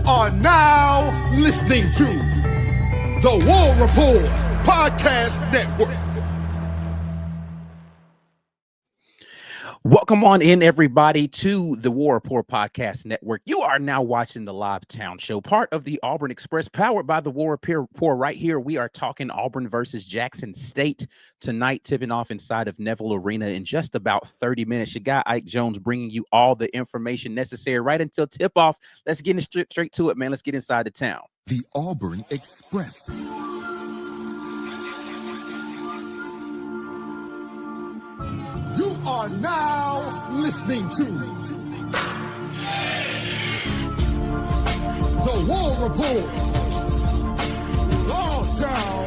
are now listening to the War Report Podcast Network. Welcome on in, everybody, to the War Report Podcast Network. You are now watching the Live Town Show, part of the Auburn Express, powered by the War Report. Right here, we are talking Auburn versus Jackson State tonight, tipping off inside of Neville Arena in just about 30 minutes. Your guy, Ike Jones, bringing you all the information necessary right until tip-off. Let's get straight to it, man. Let's get inside the town. The Auburn Express. You are now listening to the War Report Live Town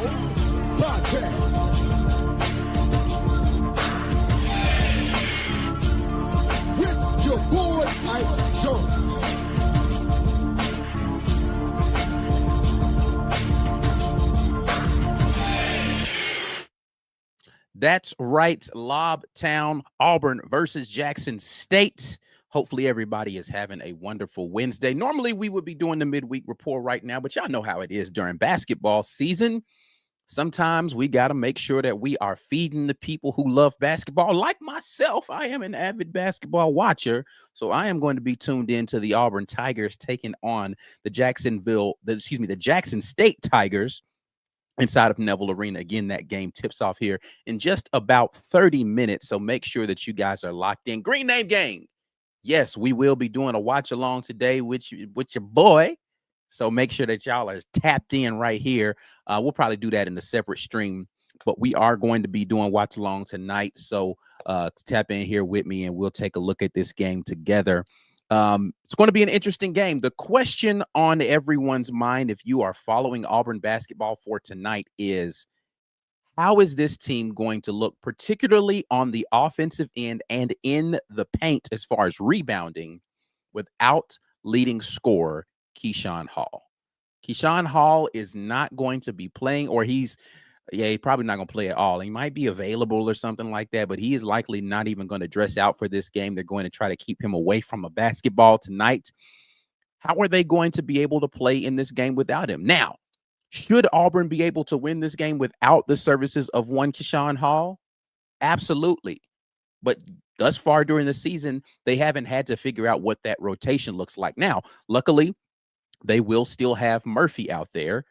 Podcast with your boy Ike Jones. That's right, Lob Town, Auburn versus Jackson State. Hopefully everybody is having a wonderful Wednesday. Normally we would be doing the midweek report right now, but y'all know how it is during basketball season. Sometimes we got to make sure that we are feeding the people who love basketball. Like myself, I am an avid basketball watcher, so I am going to be tuned in to the Auburn Tigers taking on the Jackson State Tigers inside of Neville Arena. Again, that game tips off here in just about 30 minutes, so make sure that you guys are locked in. Green Name Gang. Yes, we will be doing a watch along today with your boy, so make sure that y'all are tapped in right here. We'll probably do that in a separate stream, but we are going to be doing watch along tonight, so tap in here with me and we'll take a look at this game together. It's going to be an interesting game. The question on everyone's mind, if you are following Auburn basketball for tonight, is how is this team going to look, particularly on the offensive end and in the paint as far as rebounding, without leading scorer Keyshawn Hall? Keyshawn Hall is not going to be playing, or he's probably not going to play at all. He might be available or something like that, but he is likely not even going to dress out for this game. They're going to try to keep him away from a basketball tonight. How are they going to be able to play in this game without him? Now, should Auburn be able to win this game without the services of one Keyshawn Hall? Absolutely. But thus far during the season, they haven't had to figure out what that rotation looks like. Now, luckily, they will still have Murphy out there.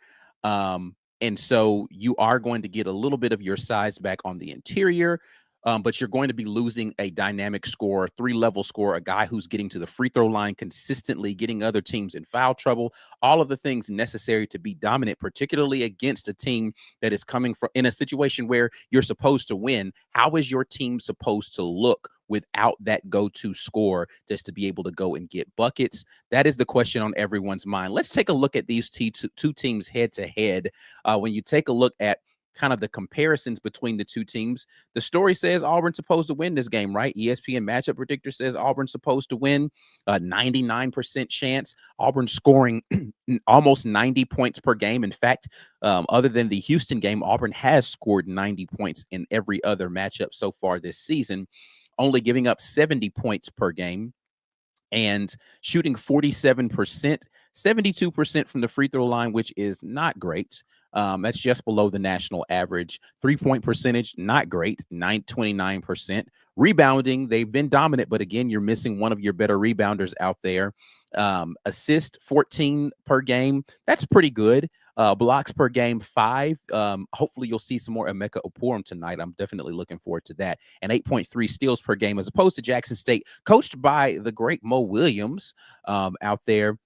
And so you are going to get a little bit of your size back on the interior, but you're going to be losing a dynamic scorer, three-level scorer, a guy who's getting to the free throw line consistently, getting other teams in foul trouble, all of the things necessary to be dominant, particularly against a team that is coming from in a situation where you're supposed to win. How is your team supposed to look without that go-to score just to be able to go and get buckets? That is the question on everyone's mind. Let's take a look at these two teams head-to-head. When you take a look at kind of the comparisons between the two teams, the story says Auburn's supposed to win this game, right? ESPN Matchup Predictor says Auburn's supposed to win, 99% chance. Auburn scoring almost 90 points per game. In fact, other than the Houston game, Auburn has scored 90 points in every other matchup so far this season, only giving up 70 points per game and shooting 47%, 72% from the free throw line, which is not great. That's just below the national average. 3-point percentage, not great, 29%. Rebounding, they've been dominant, but again, you're missing one of your better rebounders out there. Assist 14 per game, that's pretty good. Blocks per game, 5. Hopefully you'll see some more Emeka Oporum tonight. I'm definitely looking forward to that. And 8.3 steals per game, as opposed to Jackson State, coached by the great Mo Williams out there.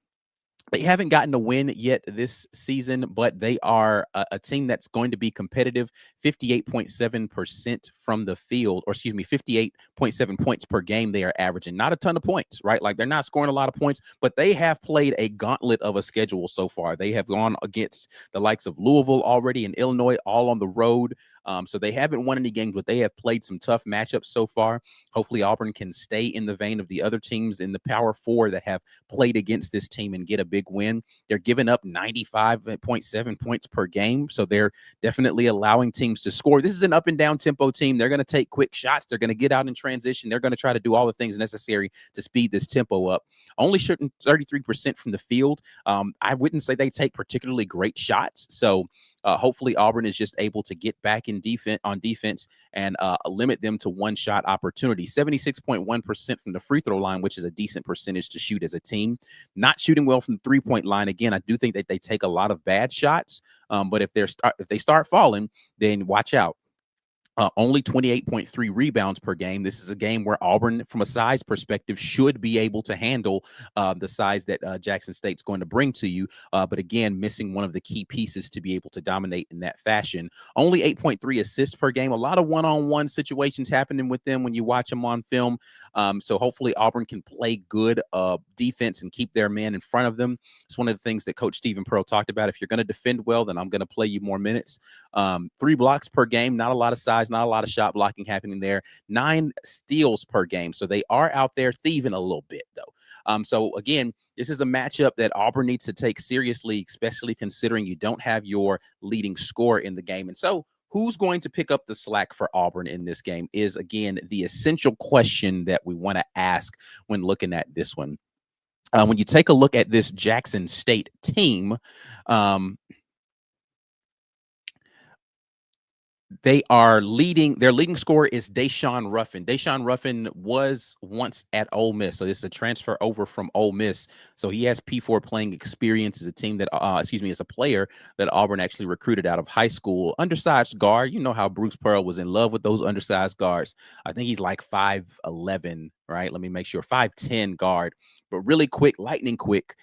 They haven't gotten a win yet this season, but they are a team that's going to be competitive. 58.7% from the field, or 58.7 points per game they are averaging. Not a ton of points, right? Like, they're not scoring a lot of points, but they have played a gauntlet of a schedule so far. They have gone against the likes of Louisville already and Illinois, all on the road. So they haven't won any games, but they have played some tough matchups so far. Hopefully Auburn can stay in the vein of the other teams in the Power Four that have played against this team and get a big win. They're giving up 95.7 points per game, so they're definitely allowing teams to score. This is an up and down tempo team. They're going to take quick shots. They're going to get out in transition. They're going to try to do all the things necessary to speed this tempo up. Only shooting 33% from the field. I wouldn't say they take particularly great shots. So hopefully Auburn is just able to get back in defense and limit them to one shot opportunity. 76.1% from the free throw line, which is a decent percentage to shoot as a team. Not shooting well from the 3-point line. Again, I do think that they take a lot of bad shots. But if they start falling, then watch out. Only 28.3 rebounds per game. This is a game where Auburn, from a size perspective, should be able to handle the size that Jackson State's going to bring to you. But again, missing one of the key pieces to be able to dominate in that fashion. Only 8.3 assists per game. A lot of one-on-one situations happening with them when you watch them on film. So hopefully Auburn can play good defense and keep their man in front of them. It's one of the things that Coach Stephen Pearl talked about. If you're going to defend well, then I'm going to play you more minutes. 3 blocks per game. Not a lot of size. Not a lot of shot blocking happening there. 9 steals per game. So they are out there thieving a little bit, though. So again, this is a matchup that Auburn needs to take seriously, especially considering you don't have your leading scorer in the game. And so who's going to pick up the slack for Auburn in this game is, again, the essential question that we want to ask when looking at this one. When you take a look at this Jackson State team, their leading scorer is Deshaun Ruffin. Deshaun Ruffin was once at Ole Miss, so this is a transfer over from Ole Miss. So he has P4 playing experience as a team that, as a player that Auburn actually recruited out of high school. Undersized guard. You know how Bruce Pearl was in love with those undersized guards. I think he's like 5'11", right? Let me make sure. 5'10" guard, but really quick, lightning quick.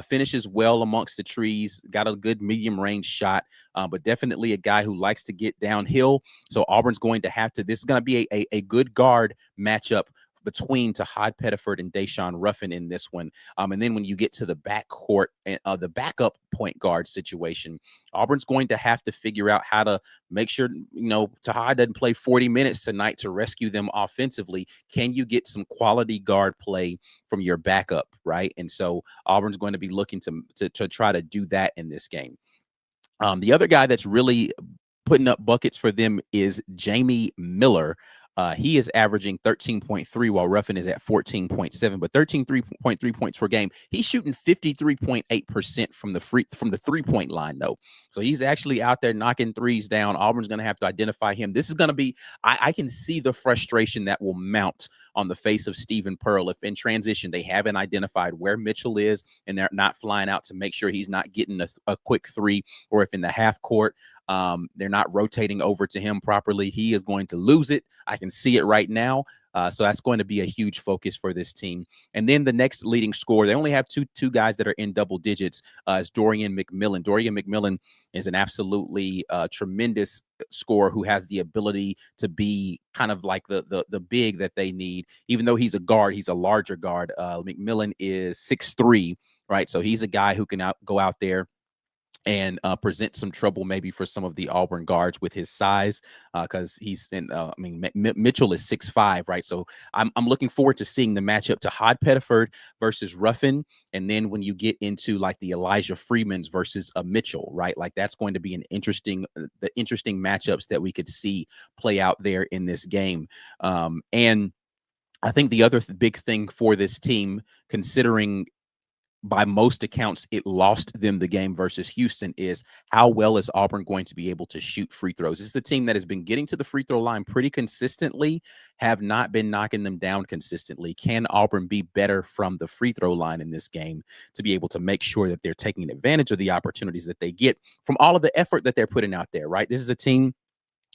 Finishes well amongst the trees, got a good medium range shot, but definitely a guy who likes to get downhill. So Auburn's going to have to, this is going to be a good guard matchup between Tahad Pettiford and Deshaun Ruffin in this one. And then when you get to the backcourt and the backup point guard situation, Auburn's going to have to figure out how to make sure, Tahad doesn't play 40 minutes tonight to rescue them offensively. Can you get some quality guard play from your backup, right? And so Auburn's going to be looking to try to do that in this game. The other guy that's really putting up buckets for them is Jamie Miller. He is averaging 13.3 while Ruffin is at 14.7, but 13.3 points per game. He's shooting 53.8% from the 3-point line, though. So he's actually out there knocking threes down. Auburn's going to have to identify him. This is going to be, I can see the frustration that will mount on the face of Stephen Pearl if in transition they haven't identified where Mitchell is and they're not flying out to make sure he's not getting a quick three, or if in the half court they're not rotating over to him properly. He is going to lose it. I can see it right now. So that's going to be a huge focus for this team. And then the next leading scorer, they only have two guys that are in double digits, is Dorian McMillan. Dorian McMillan is an absolutely tremendous scorer who has the ability to be kind of like the big that they need. Even though he's a guard, he's a larger guard. McMillan is 6'3", right? So he's a guy who can go out there and present some trouble maybe for some of the Auburn guards with his size, because he's in. Mitchell is 6'5", right? So I'm looking forward to seeing the matchup to Tahad Pettiford versus Ruffin, and then when you get into like the Elijah Freemans versus Mitchell, right? Like that's going to be the interesting matchups that we could see play out there in this game, and I think the other big thing for this team, considering by most accounts, it lost them the game versus Houston, is how well is Auburn going to be able to shoot free throws? This is the team that has been getting to the free throw line pretty consistently, have not been knocking them down consistently. Can Auburn be better from the free throw line in this game to be able to make sure that they're taking advantage of the opportunities that they get from all of the effort that they're putting out there, right? This is a team.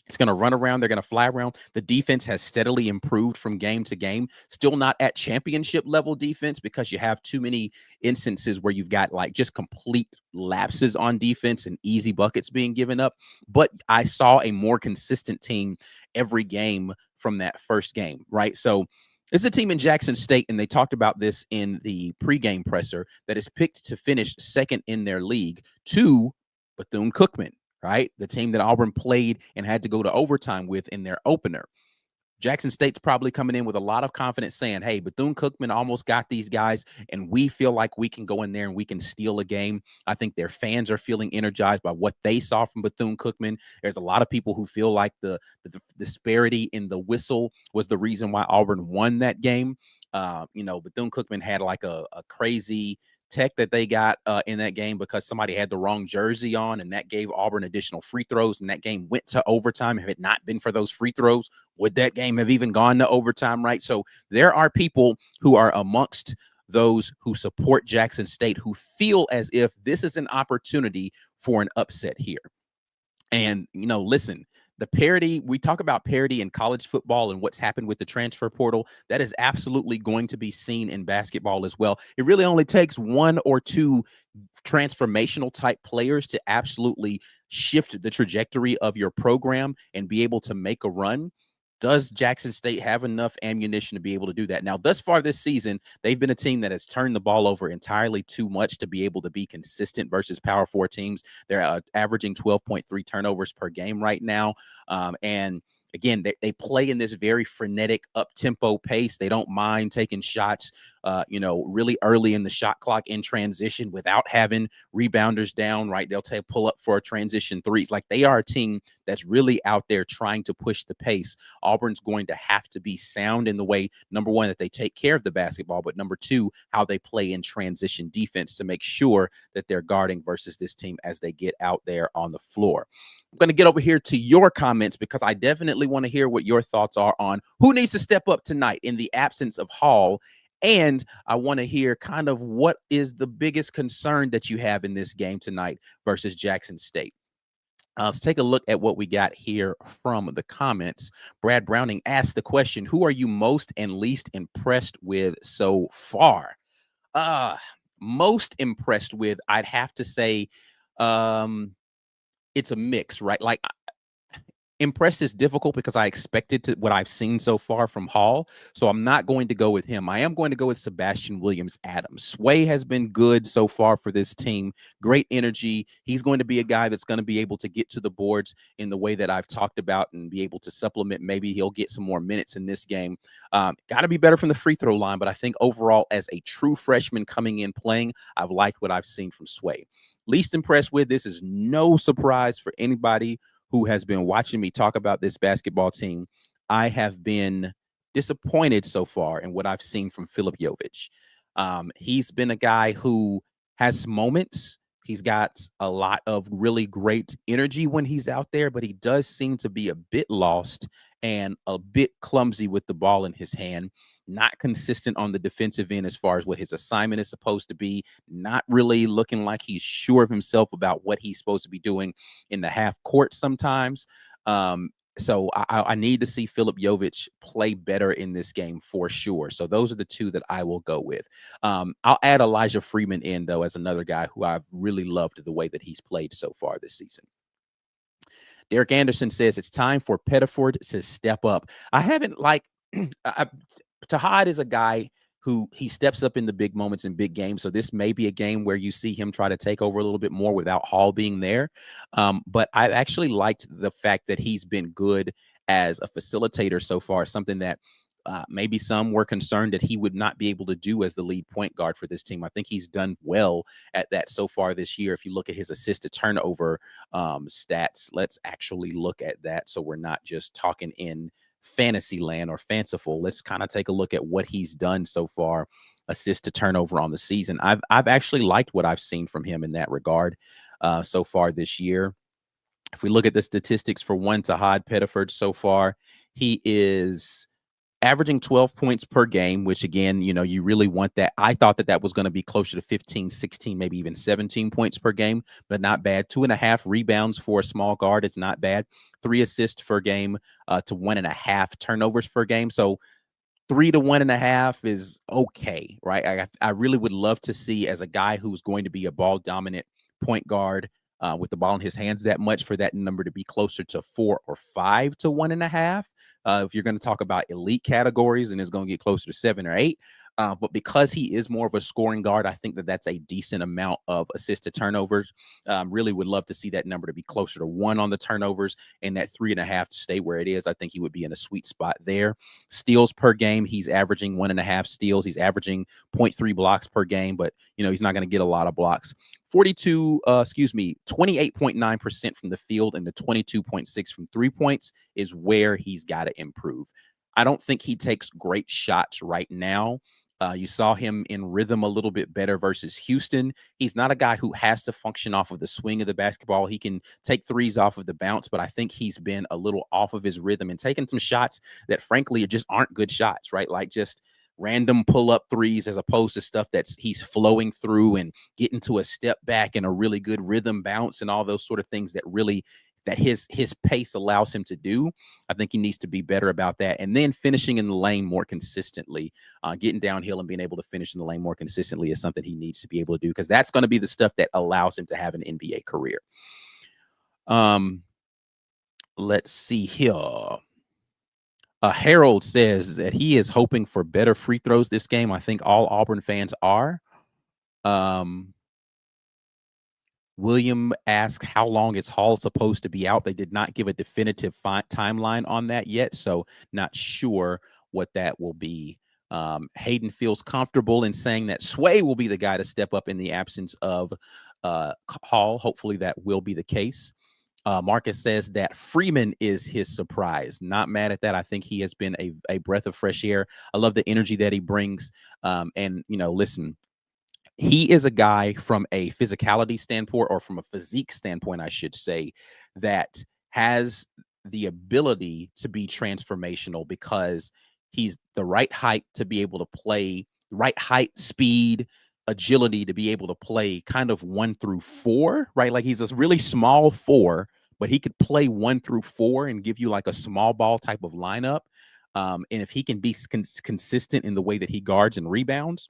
It's going to run around. They're going to fly around. The defense has steadily improved from game to game. Still not at championship level defense, because you have too many instances where you've got like just complete lapses on defense and easy buckets being given up. But I saw a more consistent team every game from that first game, right? So this is a team in Jackson State, and they talked about this in the pregame presser, that is picked to finish second in their league to Bethune-Cookman. right? The team that Auburn played and had to go to overtime with in their opener. Jackson State's probably coming in with a lot of confidence saying, hey, Bethune-Cookman almost got these guys, and we feel like we can go in there and we can steal a game. I think their fans are feeling energized by what they saw from Bethune-Cookman. There's a lot of people who feel like the disparity in the whistle was the reason why Auburn won that game. Bethune-Cookman had like a crazy tech that they got in that game because somebody had the wrong jersey on, and that gave Auburn additional free throws, and that game went to overtime. If it not been for those free throws, would that game have even gone to overtime, right? So there are people who are amongst those who support Jackson State who feel as if this is an opportunity for an upset here. And, listen, the parity, we talk about parity in college football and what's happened with the transfer portal. That is absolutely going to be seen in basketball as well. It really only takes one or two transformational type players to absolutely shift the trajectory of your program and be able to make a run. Does Jackson State have enough ammunition to be able to do that? Now, thus far this season, they've been a team that has turned the ball over entirely too much to be able to be consistent versus Power 4 teams. They're averaging 12.3 turnovers per game right now. And again, they play in this very frenetic up-tempo pace. They don't mind taking shots, really early in the shot clock in transition without having rebounders down, right? They'll pull up for a transition threes. Like, they are a team that's really out there trying to push the pace. Auburn's going to have to be sound in the way, number one, that they take care of the basketball, but number two, how they play in transition defense to make sure that they're guarding versus this team as they get out there on the floor. I'm going to get over here to your comments because I definitely want to hear what your thoughts are on who needs to step up tonight in the absence of Hall. And I want to hear kind of what is the biggest concern that you have in this game tonight versus Jackson State. Let's take a look at what we got here from the comments. Brad Browning asked the question, who are you most and least impressed with so far? Most impressed with, I'd have to say, it's a mix, right? Like, impressed is difficult because I expected to what I've seen so far from Hall. So I'm not going to go with him. I am going to go with Sebastian Williams Adams. Sway has been good so far for this team. Great energy. He's going to be a guy that's going to be able to get to the boards in the way that I've talked about and be able to supplement. Maybe he'll get some more minutes in this game. Got to be better from the free throw line. But I think overall, as a true freshman coming in playing, I've liked what I've seen from Sway. Least impressed with, this is no surprise for anybody who has been watching me talk about this basketball team. I have been disappointed so far in what I've seen from Filip Jovic. He's been a guy who has moments. He's got a lot of really great energy when he's out there, but he does seem to be a bit lost and a bit clumsy with the ball in his hand. Not consistent on the defensive end as far as what his assignment is supposed to be, not really looking like he's sure of himself about what he's supposed to be doing in the half court sometimes. So I need to see Filip Jovic play better in this game for sure. So those are the two that I will go with. I'll add Elijah Freeman in, though, as another guy who I've really loved the way that he's played so far this season. Derek Anderson says it's time for Pettiford to step up. I haven't Tahad is a guy who he steps up in the big moments in big games. So this may be a game where you see him try to take over a little bit more without Hall being there. But I've actually liked the fact that he's been good as a facilitator so far, something that maybe some were concerned that he would not be able to do as the lead point guard for this team. I think he's done well at that so far this year. If you look at his assist to turnover stats, let's actually look at that. So we're not just talking in fantasy land or fanciful. Let's kind of take a look at what he's done so far, assist to turnover on the season. I've actually liked what I've seen from him in that regard so far this year. If we look at the statistics for Tahad Pettiford so far, he is averaging 12 points per game, which again, you really want that. I thought that was going to be closer to 15, 16, maybe even 17 points per game, but not bad. 2.5 rebounds for a small guard. It's not bad. 3 assists per game to 1.5 turnovers per game. So 3 to 1.5 is okay, right? I really would love to see, as a guy who's going to be a ball dominant point guard with the ball in his hands that much, for that number to be closer to 4 or 5 to 1.5. if you're going to talk about elite categories, and it's going to get closer to 7 or 8. But because he is more of a scoring guard, I think that that's a decent amount of assist to turnovers. Really would love to see that number to be closer to 1 on the turnovers, and that 3.5 to stay where it is. I think he would be in a sweet spot there. Steals per game, he's averaging 1.5 steals. He's averaging 0.3 blocks per game, but he's not going to get a lot of blocks. 28.9% from the field and the 22.6 from 3 points is where he's got to improve. I don't think he takes great shots right now. You saw him in rhythm a little bit better versus Houston. He's not a guy who has to function off of the swing of the basketball. He can take threes off of the bounce, but I think he's been a little off of his rhythm and taking some shots that frankly just aren't good shots, right? Like just random pull-up threes as opposed to stuff that's he's flowing through and getting to a step back and a really good rhythm bounce and all those sort of things that really that his pace allows him to do. I think he needs to be better about that. And then finishing in the lane more consistently, getting downhill and being able to finish in the lane more consistently is something he needs to be able to do, because that's going to be the stuff that allows him to have an NBA career. Let's see here. Harold says that he is hoping for better free throws this game. I think all Auburn fans are. William asked how long is Hall supposed to be out. They did not give a definitive timeline on that yet, so not sure what that will be. Hayden feels comfortable in saying that Sway will be the guy to step up in the absence of Hall. Hopefully that will be the case. Marcus says that Freeman is his surprise. Not mad at that. I think he has been a breath of fresh air. I love the energy that he brings. And, listen, he is a guy from a physicality standpoint, or from a physique standpoint, I should say, that has the ability to be transformational because he's the right height to be able to play, right height, speed, agility to be able to play kind of 1 through 4, right? Like he's a really small 4, but he could play 1 through 4 and give you like a small ball type of lineup. And if he can be consistent in the way that he guards and rebounds,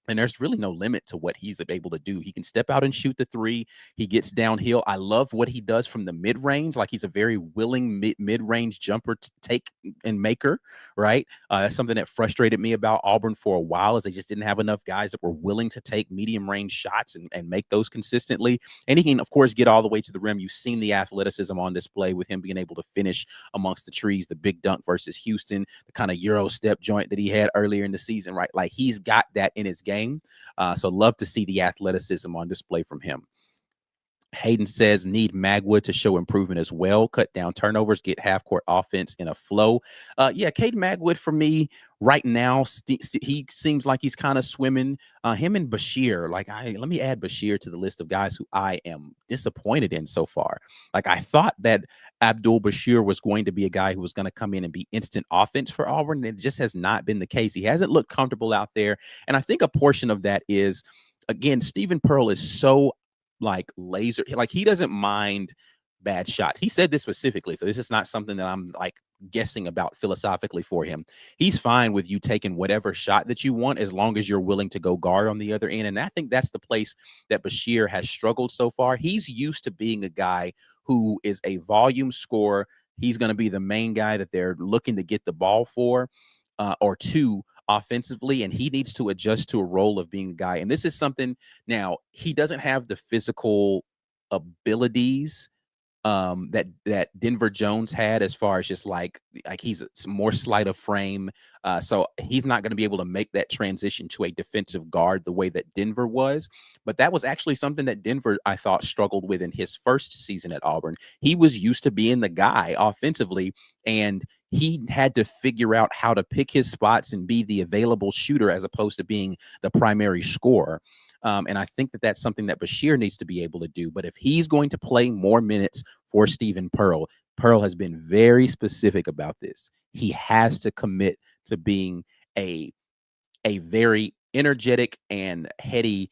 and there's really no limit to what he's able to do. He can step out and shoot the 3. He gets downhill. I love what he does from the mid-range. Like he's a very willing mid-range jumper to take and maker, right? That's something that frustrated me about Auburn for a while, is they just didn't have enough guys that were willing to take medium-range shots and make those consistently. And he can, of course, get all the way to the rim. You've seen the athleticism on display with him being able to finish amongst the trees, the big dunk versus Houston, the kind of Euro step joint that he had earlier in the season, right? Like he's got that in his game. So love to see the athleticism on display from him. Hayden says need Magwood to show improvement as well, cut down turnovers, get half-court offense in a flow. Caden Magwood for me right now, he seems like he's kind of swimming. Him and Bashir, let me add Bashir to the list of guys who I am disappointed in so far. Like I thought that Abdul Bashir was going to be a guy who was going to come in and be instant offense for Auburn, and it just has not been the case. He hasn't looked comfortable out there, and I think a portion of that is, again, Stephen Pearl is so laser, like he doesn't mind bad shots. He said this specifically, so this is not something that I'm guessing about philosophically for him. He's fine with you taking whatever shot that you want as long as you're willing to go guard on the other end. And I think that's the place that Bashir has struggled so far. He's used to being a guy who is a volume scorer. He's going to be the main guy that they're looking to get the ball for, or two, offensively, and he needs to adjust to a role of being a guy. And this is something, now he doesn't have the physical abilities that Denver Jones had, as far as just like he's more slight of frame. So he's not going to be able to make that transition to a defensive guard the way that Denver was. But that was actually something that Denver, I thought, struggled with in his first season at Auburn. He was used to being the guy offensively, and he had to figure out how to pick his spots and be the available shooter as opposed to being the primary scorer. And I think that that's something that Bashir needs to be able to do. But if he's going to play more minutes for Stephen Pearl, Pearl has been very specific about this. He has to commit to being a very energetic and heady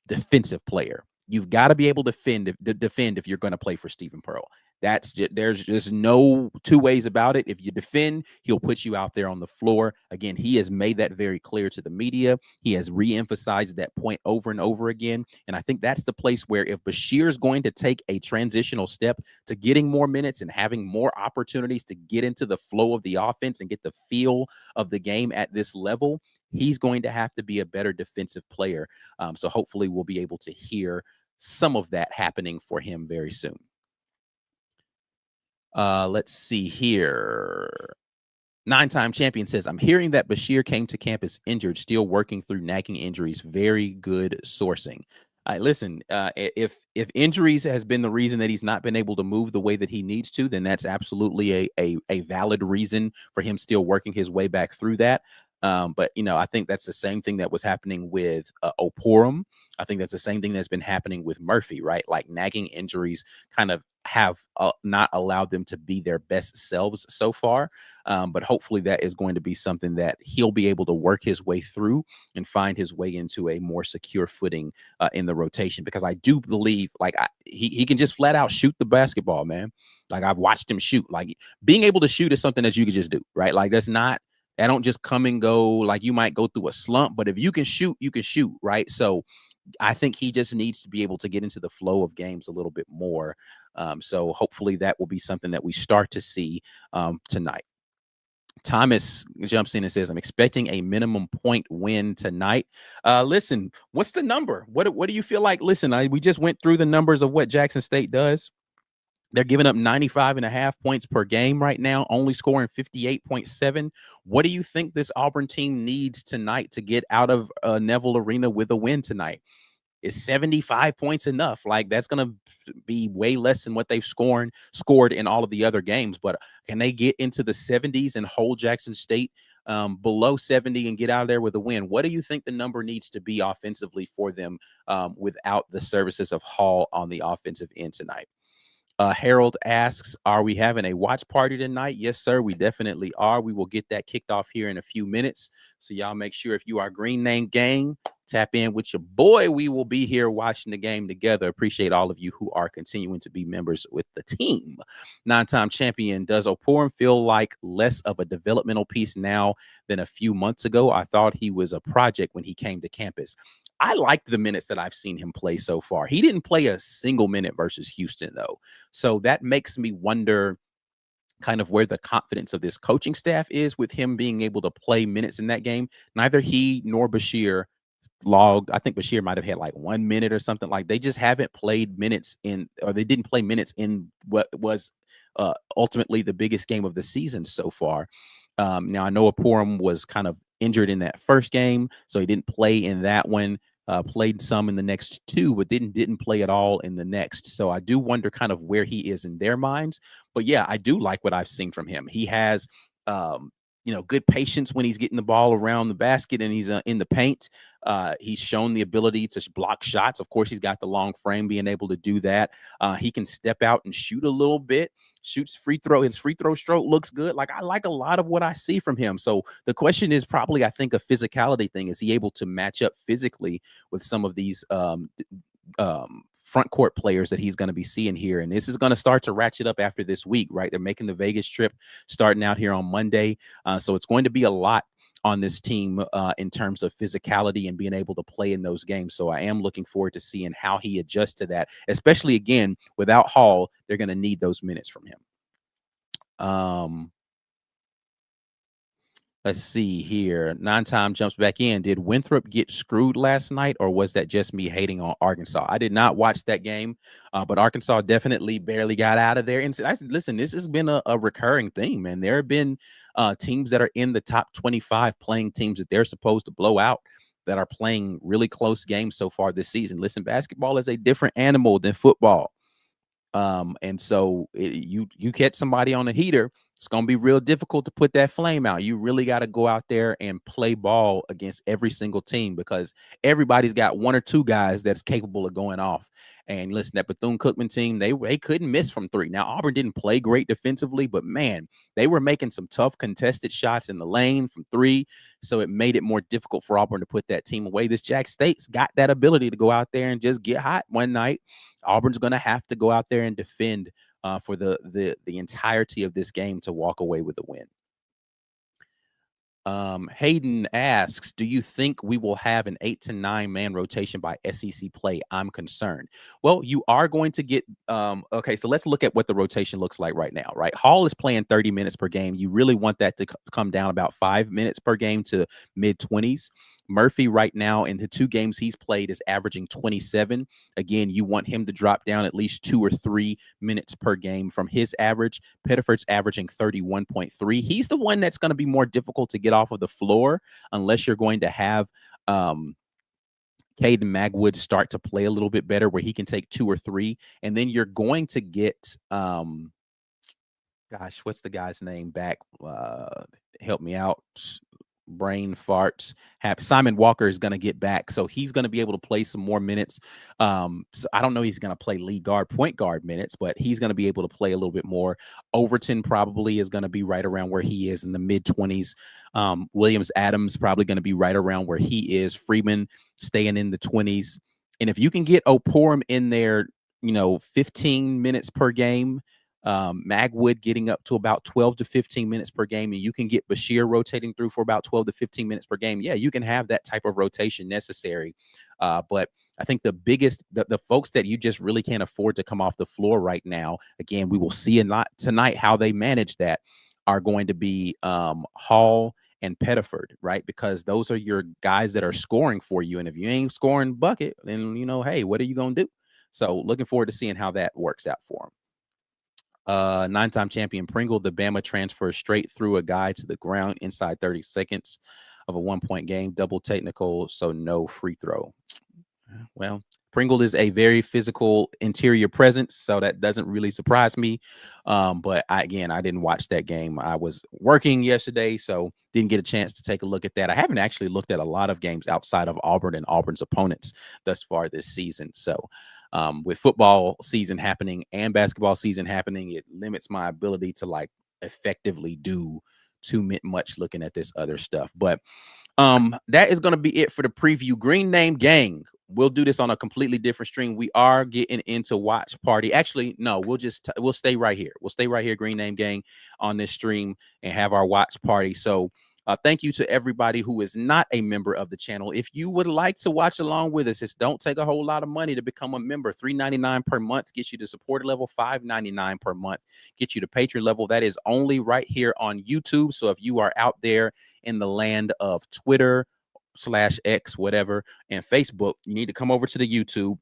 defensive player. You've got to be able to defend if you're going to play for Stephen Pearl. There's just no two ways about it. If you defend, he'll put you out there on the floor. Again, he has made that very clear to the media. He has re-emphasized that point over and over again. And I think that's the place where if Bashir is going to take a transitional step to getting more minutes and having more opportunities to get into the flow of the offense and get the feel of the game at this level, he's going to have to be a better defensive player. So hopefully we'll be able to hear some of that happening for him very soon. Let's see here. 9-time champion says, I'm hearing that Bashir came to campus injured, still working through nagging injuries. Very good sourcing. Listen, if injuries has been the reason that he's not been able to move the way that he needs to, then that's absolutely a valid reason for him still working his way back through that. But, I think that's the same thing that was happening with Oporum. I think that's the same thing that's been happening with Murphy, right? Like nagging injuries kind of have not allowed them to be their best selves so far. But hopefully that is going to be something that he'll be able to work his way through and find his way into a more secure footing in the rotation. Because I do believe he can just flat out shoot the basketball, man. Like I've watched him shoot. Like being able to shoot is something that you can just do, right? Like I don't just come and go. Like you might go through a slump, but if you can shoot, you can shoot, right? So I think he just needs to be able to get into the flow of games a little bit more. So hopefully that will be something that we start to see tonight. Thomas jumps in and says, I'm expecting a minimum point win tonight. Listen, what's the number? What do you feel like? Listen, we just went through the numbers of what Jackson State does. They're giving up 95.5 points per game right now, only scoring 58.7. What do you think this Auburn team needs tonight to get out of Neville Arena with a win tonight? Is 75 points enough? Like that's going to be way less than what they've scored in all of the other games. But can they get into the 70s and hold Jackson State below 70 and get out of there with a win? What do you think the number needs to be offensively for them without the services of Hall on the offensive end tonight? Harold asks, are we having a watch party tonight? Yes, sir. We definitely are. We will get that kicked off here in a few minutes. So y'all make sure if you are Green Name Gang, tap in with your boy. We will be here watching the game together. Appreciate all of you who are continuing to be members with the team. 9-time champion, does Oporum feel like less of a developmental piece now than a few months ago? I thought he was a project when he came to campus. I liked the minutes that I've seen him play so far. He didn't play a single minute versus Houston, though. So that makes me wonder kind of where the confidence of this coaching staff is with him being able to play minutes in that game. Neither he nor Bashir logged. I think Bashir might have had like 1 minute or something. Like they just haven't played minutes or they didn't play minutes in what was ultimately the biggest game of the season so far. Now I know Oporum was kind of injured in that first game, so he didn't play in that one. Played some in the next two, but didn't play at all in the next. So I do wonder kind of where he is in their minds. But yeah, I do like what I've seen from him. He has, good patience when he's getting the ball around the basket and he's in the paint. He's shown the ability to block shots. Of course, he's got the long frame, being able to do that. He can step out and shoot a little bit. Shoots free throw. His free throw stroke looks good. Like I like a lot of what I see from him. So the question is probably, I think, a physicality thing. Is he able to match up physically with some of these front court players that he's going to be seeing here? And this is going to start to ratchet up after this week, right? They're making the Vegas trip starting out here on Monday. So it's going to be a lot on this team in terms of physicality and being able to play in those games. So I am looking forward to seeing how he adjusts to that, especially again, without Hall, they're going to need those minutes from him. Let's see here. 9-time jumps back in. Did Winthrop get screwed last night, or was that just me hating on Arkansas? I did not watch that game, but Arkansas definitely barely got out of there. And listen, this has been a recurring thing, man. There have been teams that are in the top 25 playing teams that they're supposed to blow out that are playing really close games so far this season. Listen, basketball is a different animal than football. And so you catch somebody on a heater, It's going to be real difficult to put that flame out. You really got to go out there and play ball against every single team because everybody's got one or two guys that's capable of going off. And listen, that Bethune-Cookman team, they couldn't miss from three. Now, Auburn didn't play great defensively, but man, they were making some tough contested shots in the lane from three. So it made it more difficult for Auburn to put that team away. This Jack State's got that ability to go out there and just get hot one night. Auburn's going to have to go out there and defend for the entirety of this game to walk away with a win. Hayden asks, do you think we will have an 8 to 9 man rotation by SEC play? I'm concerned. Well, you are going to get okay, so let's look at what the rotation looks like right now, right? Hall is playing 30 minutes per game. You really want that to come down about 5 minutes per game to mid-20s. Murphy right now in the 2 games he's played is averaging 27. Again, you want him to drop down at least 2 or 3 minutes per game from his average. Pettiford's averaging 31.3. He's the one that's going to be more difficult to get off of the floor unless you're going to have Caden Magwood start to play a little bit better where he can take 2 or 3. And then you're going to get gosh, what's the guy's name back? Help me out. Brain farts. Simon Walker is going to get back, so he's going to be able to play some more minutes. So I don't know he's going to play lead guard, point guard minutes, but he's going to be able to play a little bit more. Overton probably is going to be right around where he is in the mid-20s. Williams Adams probably going to be right around where he is. Freeman staying in the 20s. And if you can get Oporum in there, 15 minutes per game, Magwood getting up to about 12 to 15 minutes per game, and you can get Bashir rotating through for about 12 to 15 minutes per game. Yeah, you can have that type of rotation necessary. But I think the biggest, the folks that you just really can't afford to come off the floor right now, again, we will see a lot tonight how they manage that, are going to be Hall and Pettiford, right? Because those are your guys that are scoring for you. And if you ain't scoring bucket, then, hey, what are you going to do? So looking forward to seeing how that works out for them. 9-time champion Pringle, the Bama transfer straight through a guy to the ground inside 30 seconds of a 1-point game, double technical, so no free throw. Well, Pringle is a very physical interior presence, so that doesn't really surprise me. But I didn't watch that game. I was working yesterday, so didn't get a chance to take a look at that. I haven't actually looked at a lot of games outside of Auburn and Auburn's opponents thus far this season. So with football season happening and basketball season happening, it limits my ability to effectively do too much looking at this other stuff. But that is going to be it for the preview. Green Name Gang. We'll do this on a completely different stream. We are getting into watch party. Actually, no, we'll stay right here. We'll stay right here, Green Name Gang, on this stream and have our watch party. So thank you to everybody who is not a member of the channel. If you would like to watch along with us, it don't take a whole lot of money to become a member. $3.99 per month gets you to supporter level. $5.99 per month gets you to Patreon level. That is only right here on YouTube. So if you are out there in the land of Twitter /X, whatever, and Facebook, you need to come over to the YouTube.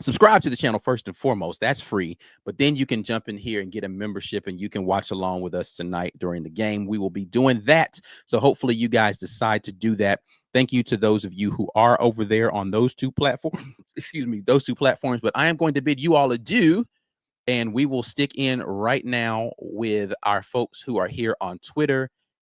Subscribe to the channel first and foremost. That's free. But then you can jump in here and get a membership and you can watch along with us tonight during the game. We will be doing that. So hopefully you guys decide to do that. Thank you to those of you who are over there on those 2 platforms. Excuse me, those 2 platforms. But I am going to bid you all adieu. And we will stick in right now with our folks who are here on Twitter